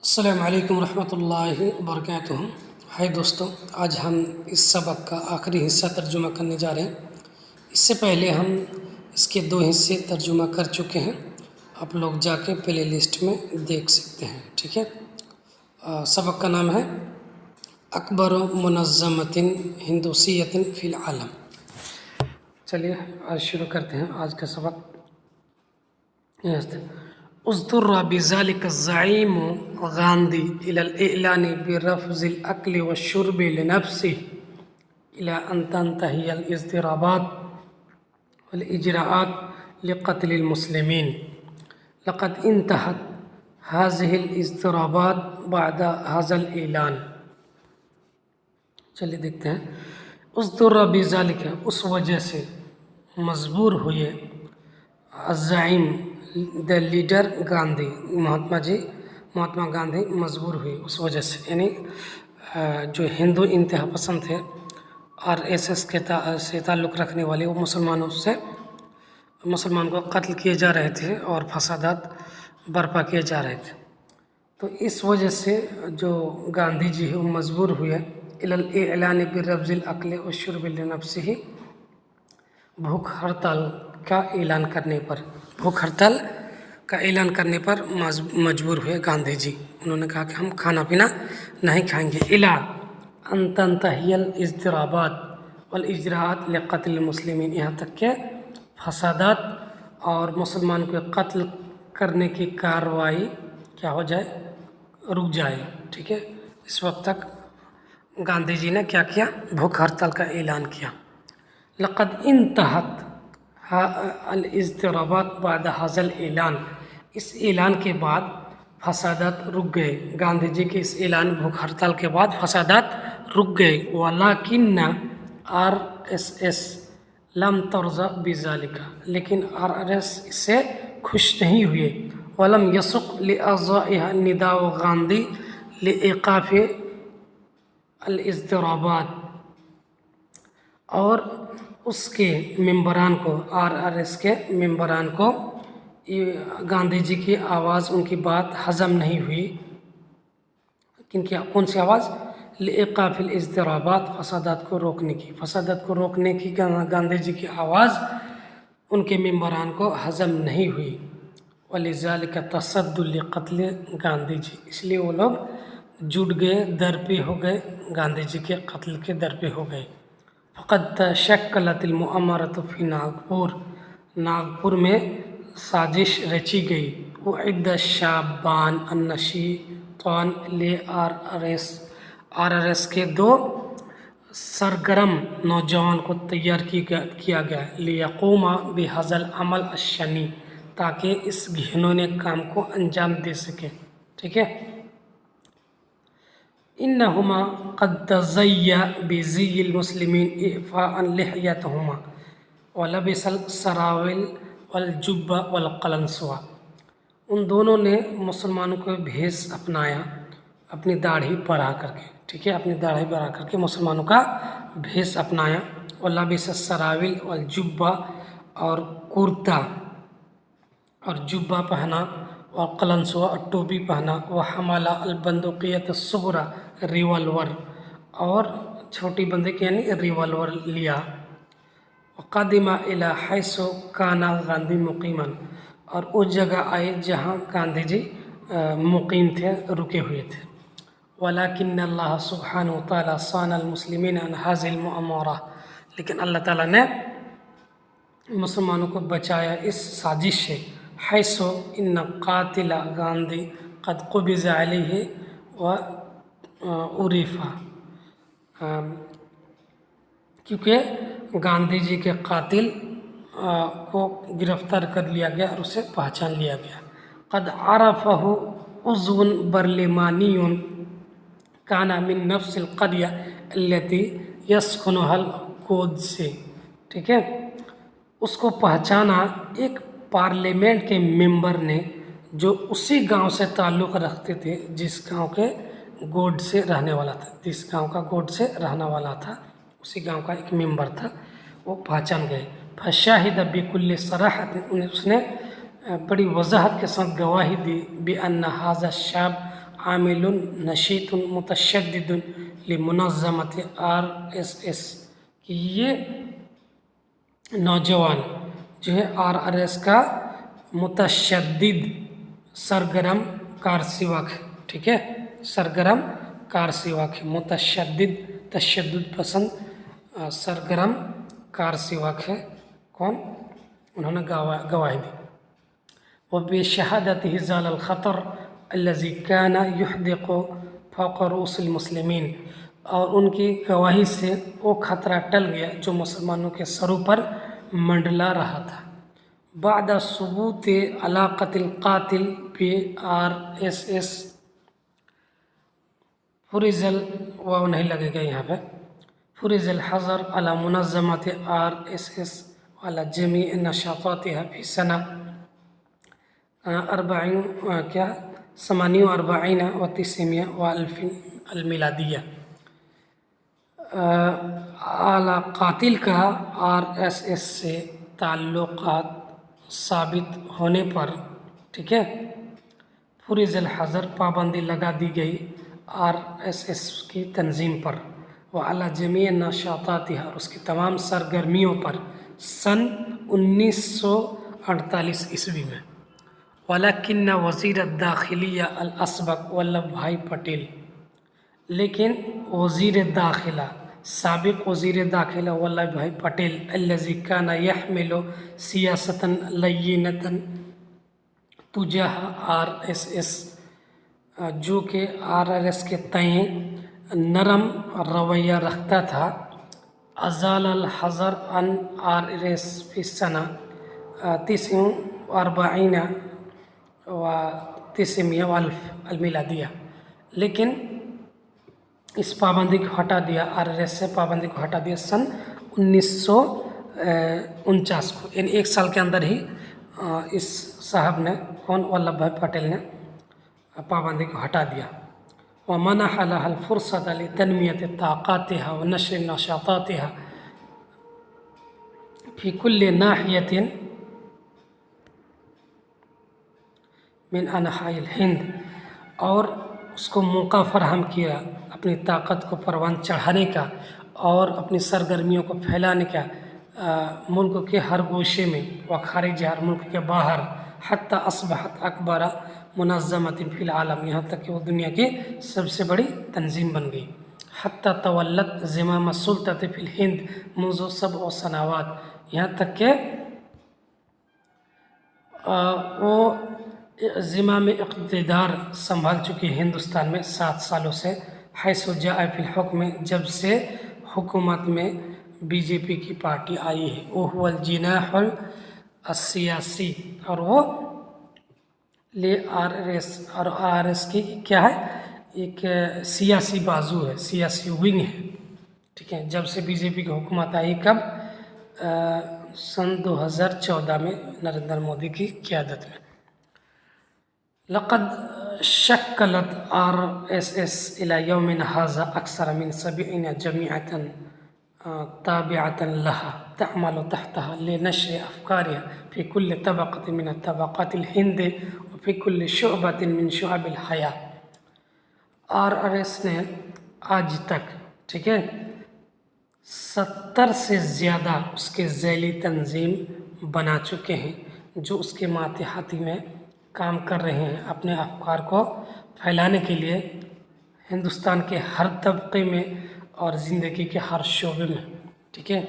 السلام علیکم ورحمۃ اللہ وبرکاتہ۔ ہائے دوستو، آج ہم اس سبق کا آخری حصہ ترجمہ کرنے جا رہے ہیں۔ اس سے پہلے ہم اس کے 2 حصے ترجمہ کر چکے ہیں، آپ لوگ جا کے پلے لسٹ میں دیکھ سکتے ہیں، ٹھیک ہے۔ سبق کا نام ہے اکبر منظمۃ ہندوسیۃ فی العالم۔ چلیے آج شروع کرتے ہیں آج کا سبق۔ اضطر بذلك الزعيم غاندھی إلى الإعلان برفض الأكل والشرب لنفسه إلى أن تنتهي الاضطرابات والإجراءات لقتل المسلمين. لقد انتهت هذه الاضطرابات بعد هذا الإعلان. چلیے دیکھتے ہیں۔ اضطر بذلك، اس وجہ سے مجبور ہوئے، الزعیم دا لیڈر گاندھی، مہاتما گاندھی مجبور ہوئی اس وجہ سے، یعنی جو ہندو انتہا پسند تھے RSS سے تعلق رکھنے والے، وہ مسلمان کو قتل کیے جا رہے تھے اور فسادات برپا کیے جا رہے تھے۔ تو اس وجہ سے جو گاندھی جی ہے وہ مجبور ہوئے الی الاعلان برفض الاکل والشرب لنفسه، بھوک ہڑتال کا اعلان کرنے پر مجبور ہوئے گاندھی جی۔ انہوں نے کہا کہ ہم کھانا پینا نہیں کھائیں گے۔ الی ان تنتهی الاضطرابات والاجراءات لقتل المسلمین، یہاں تک کہ فسادات اور مسلمان کو قتل کرنے کی کارروائی کیا ہو جائے، رک جائے، ٹھیک ہے۔ اس وقت تک گاندھی جی نے کیا کیا، بھوک ہڑتال کا اعلان کیا۔ لقد انتہت الاضطرابات بعد هذا الاعلان، اس اعلان کے بعد فسادات رک گئے۔ گاندھی جی کے اس اعلان بھوک ہڑتال کے بعد فسادات رک گئے۔ ولیکن RSS لم ترضى بذلك، لیکن RSS اس سے خوش نہیں ہوئے۔ ولم يسق لأعضائها نداء غاندھی لإيقاف الاضطرابات، اور اس کے ممبران کو، RSS کے ممبران کو گاندھی جی کی آواز، ان کی بات ہضم نہیں ہوئی۔ کون سی آواز؟ لإيقاف الاضطرابات، فسادات کو روکنے کی گاندھی جی کی آواز ان کے ممبران کو ہضم نہیں ہوئی۔ ولذلك تصدوا لقتل گاندھی جی، اس لیے وہ لوگ جٹ گئے، درپے ہو گئے، گاندھی جی کے قتل کے درپے ہو گئے۔ فقد تشکلت المؤامرۃ فی ناگپور میں سازش رچی گئی۔ اعد الشابان النشیطان RSS کے 2 سرگرم نوجوان کو تیار کیا گیا، لیقوم بہذا العمل الشنیع، تاکہ اس گھنونے کام کو انجام دے سکے، ٹھیک ہے۔ انہما قد تزیا بزی المسلمین اعفاء لحیتہما ولبس السراویل والجبہ والقلنسوہ، ان دونوں نے مسلمانوں کو بھیس اپنایا، اپنی داڑھی بڑھا کر کے، ٹھیک ہے، اپنی داڑھی بڑھا کر کے مسلمانوں کا بھیس اپنایا۔ ولبس السراویل والجبہ، اور کرتا اور جبہ پہنا، اور قلنسوہ اور ٹوپی پہنا۔ وحمل البندقیۃ الصغریٰ، ریوالور اور چھوٹی بندوق یعنی ریوالور لیا۔ وقدم الی حیث کان غاندھی مقیما، اور اس جگہ آئے جہاں گاندھی جی مقیم تھے، رکے ہوئے تھے۔ ولیکن اللہ سبحانہ وتعالی صان المسلمین عن هذه المؤامرہ، لیکن اللہ تعالیٰ نے مسلمانوں کو بچایا اس سازش سے۔ حیث ان قاتل گاندھی قد قبض علیہ و عرف، کیونکہ گاندھی جی کے قاتل کو گرفتار کر لیا گیا اور اسے پہچان لیا گیا۔ قد عرفہ عضو برلمانی کان من نفس القریہ التی یسکنها القدس، ٹھیک ہے، اس کو پہچانا ایک پارلیمنٹ کے ممبر نے جو اسی گاؤں سے تعلق رکھتے تھے، جس گاؤں کا گوڈ سے رہنے والا تھا، اسی گاؤں کا ایک ممبر تھا، وہ پہچان گئے۔ فشاہد بکل صراحت، اس نے بڑی وضاحت کے ساتھ گواہی دی بأن هذا الشاب عامل نشیط متشدد لمنظمت RSS کہ یہ نوجوان جو ہے RRS کا متشدد سرگرم کارسیوک ہے، ٹھیک ہے، سرگرم کارسیوک ہے، متشدد تشدد پسند سرگرم کارسیوک ہے۔ کون؟ انہوں نے گواہی دی۔ وبشهادته زال الخطر الذي كان يحدق فوق رؤوس المسلمين، اور ان کی گواہی سے وہ خطرہ ٹل گیا جو مسلمانوں کے سروں پر منڈلا رہا تھا۔ بعد ثبوت علاقۃ القاتل بRSS فرض واو نہیں لگے گا یہاں پہ، فرض الحظر على منظمت RSS على جميع نشاطاتها في سنة 48 و900 و1000 المیلادیہ۔ اعلیٰ قاتل کا RSS سے تعلقات ثابت ہونے پر، ٹھیک ہے، فرض الحظر پابندی لگا دی گئی RSS کی تنظیم پر، وعلی جمیع نشاطاتها اور اس کی تمام سرگرمیوں پر، سن 1948 عیسوی میں۔ ولیکن وزیر الداخلیہ الاسبق ولبھ بھائی پٹیل، لیکن وزیر داخلہ سابق وزیر داخلہ ولبھ بھائی پٹیل الذی کان یحمل سیاست لینۃ تجاہ RSS، جو کہ RRS کے تئیں نرم رویہ رکھتا تھا، ازال الحظر عن RRS فی سنہ 49 و900 و1000 المیلادیہ، لیکن اس پابندی کو ہٹا دیا، RRS سے پابندی کو ہٹا دیا سن 1949 کو، یعنی ایک سال کے اندر ہی اس صاحب نے، کون، ولبھ بھائی پٹیل نے پابندی کو ہٹا دیا۔ ومنح لها الفرصة لتنمية طاقاتها ونشر نشاطاتها في كل ناحية من انحاء الہند، اور اس کو موقع فراہم کیا اپنی طاقت کو پروان چڑھانے کا اور اپنی سرگرمیوں کو پھیلانے کا ملک کے ہر گوشے میں، و خارج ہر ملک کے باہر، حتی اصبحت اکبر منظمت فی العالم، یہاں تک کہ وہ دنیا کی سب سے بڑی تنظیم بن گئی۔ حتی تولت زمام السلطۃ فی الہند منذ 7 سنوات، یہاں تک کہ وہ زمام اقتدار سنبھال چکی ہندوستان میں 7 سالوں سے، حیث جاء فی الحکم، جب سے حکومت میں BJP کی پارٹی آئی ہے، وهو الجناح السیاسی، اور وہ RRS، اور RRS کی کیا ہے، ایک سیاسی بازو ہے، سیاسی ونگ ہے، ٹھیک ہے، جب سے BJP کی حکومت آئی، کب، سن 2014 میں نریندر مودی کی قیادت میں۔ لقد شکلت RSS الى یومنا هذا اکثر من 70 جماعة تابعة لها تعمل تحتها لنشر افکارها في كل طبقة من طبقات الہند وفي كل شعبة من شعب الحیاة۔ RRS نے آج تک، ٹھیک ہے، 70 سے زیادہ اس کے ذیلی تنظیم بنا چکے ہیں جو اس کے ماتحتی میں کام کر رہے ہیں، اپنے افکار کو پھیلانے کے لیے ہندوستان کے ہر طبقے میں اور زندگی کے ہر شعبے میں، ٹھیک ہے،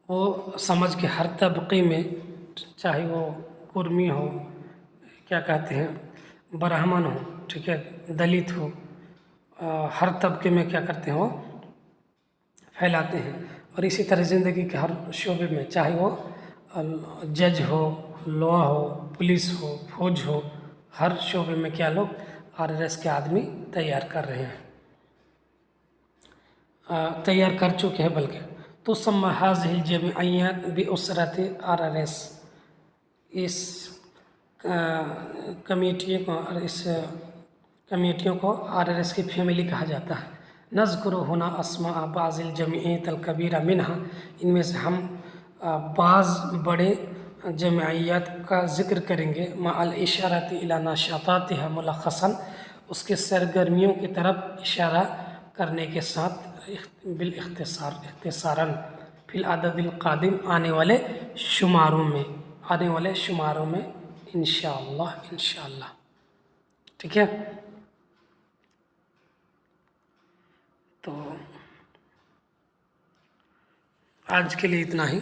وہ سمجھ کے ہر طبقے میں، چاہے وہ کرمی ہو، کیا کہتے ہیں، برہمن ہو، ٹھیک ہے، دلت ہو، ہر طبقے میں کیا کرتے ہیں، وہ پھیلاتے ہیں، اور اسی طرح زندگی کے ہر شعبے میں، چاہے وہ جج ہو، لا ہو، پولیس ہو، فوج ہو، ہر شعبے میں کیا لوگ RRS کے آدمی تیار کر رہے ہیں، تیار کر چکے ہیں بلکہ۔ تو سمى هذه الجمعیات بأسرة RRS، اس کمیٹیوں کو RRS کی فیملی کہا جاتا ہے۔ نذکر هنا اسماء بعض الجمعیات الکبیرہ منها، ان میں سے ہم بعض بڑے جمعیات کا ذکر کریں گے مع الاشارۃ الی نشاطاتها ملخصا، اس کے سرگرمیوں کی طرف اشارہ کرنے کے ساتھ بالاختصار اختصاراً فی العدد القادم آنے والے شماروں میں انشاءاللہ ٹھیک ہے. تو آج کے لیے اتنا ہی.